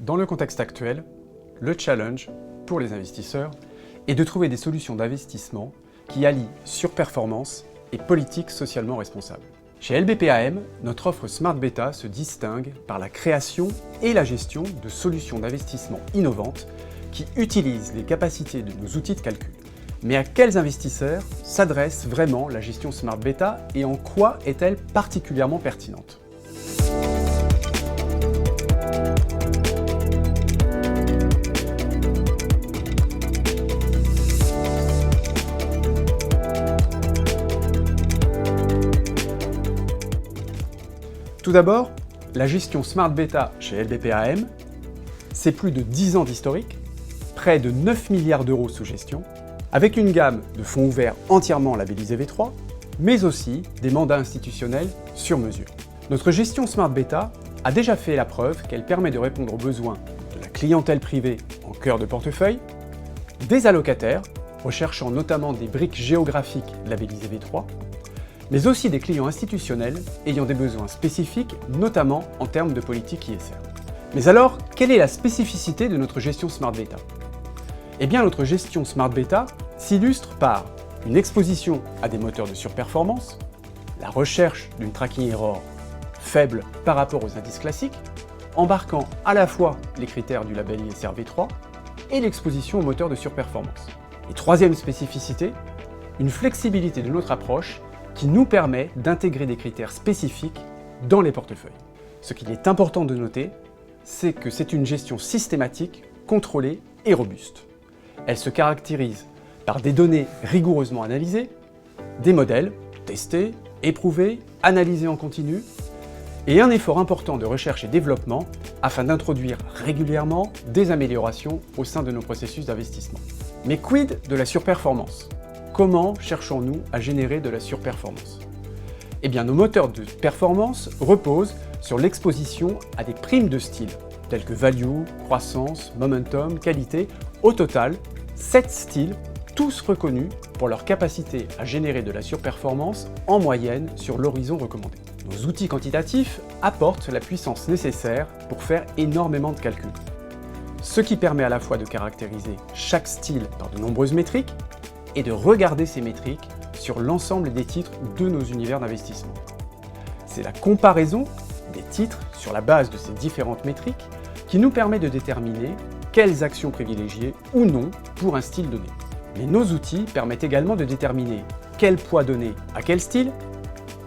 Dans le contexte actuel, le challenge pour les investisseurs est de trouver des solutions d'investissement qui allient surperformance et politique socialement responsable. Chez LBPAM, notre offre Smart Beta se distingue par la création et la gestion de solutions d'investissement innovantes qui utilisent les capacités de nos outils de calcul. Mais à quels investisseurs s'adresse vraiment la gestion Smart Beta et en quoi est-elle particulièrement pertinente ? Tout d'abord, la gestion Smart Beta chez LBPAM, c'est plus de 10 ans d'historique, près de 9 milliards d'euros sous gestion, avec une gamme de fonds ouverts entièrement labellisés V3, mais aussi des mandats institutionnels sur mesure. Notre gestion Smart Beta a déjà fait la preuve qu'elle permet de répondre aux besoins de la clientèle privée en cœur de portefeuille, des allocataires, recherchant notamment des briques géographiques labellisées V3, mais aussi des clients institutionnels ayant des besoins spécifiques, notamment en termes de politique ISR. Mais alors, quelle est la spécificité de notre gestion Smart Beta ? Eh bien, notre gestion Smart Beta s'illustre par une exposition à des moteurs de surperformance, la recherche d'une tracking error faible par rapport aux indices classiques, embarquant à la fois les critères du label ISR V3 et l'exposition aux moteurs de surperformance. Et troisième spécificité, une flexibilité de notre approche qui nous permet d'intégrer des critères spécifiques dans les portefeuilles. Ce qu'il est important de noter, c'est que c'est une gestion systématique, contrôlée et robuste. Elle se caractérise par des données rigoureusement analysées, des modèles testés, éprouvés, analysés en continu, et un effort important de recherche et développement afin d'introduire régulièrement des améliorations au sein de nos processus d'investissement. Mais quid de la surperformance ? Comment cherchons-nous à générer de la surperformance ? Eh bien, nos moteurs de performance reposent sur l'exposition à des primes de style, tels que value, croissance, momentum, qualité. Au total, 7 styles, tous reconnus pour leur capacité à générer de la surperformance en moyenne sur l'horizon recommandé. Nos outils quantitatifs apportent la puissance nécessaire pour faire énormément de calculs, ce qui permet à la fois de caractériser chaque style par de nombreuses métriques et de regarder ces métriques sur l'ensemble des titres de nos univers d'investissement. C'est la comparaison des titres sur la base de ces différentes métriques qui nous permet de déterminer quelles actions privilégier ou non pour un style donné. Mais nos outils permettent également de déterminer quel poids donner à quel style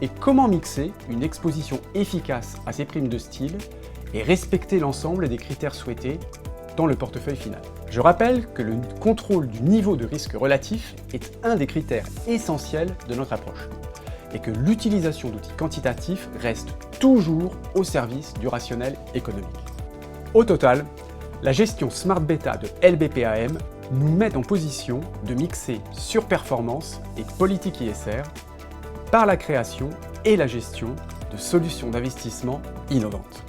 et comment mixer une exposition efficace à ces primes de style et respecter l'ensemble des critères souhaités dans le portefeuille final. Je rappelle que le contrôle du niveau de risque relatif est un des critères essentiels de notre approche et que l'utilisation d'outils quantitatifs reste toujours au service du rationnel économique. Au total, la gestion Smart Beta de LBPAM nous met en position de mixer surperformance et politique ISR par la création et la gestion de solutions d'investissement innovantes.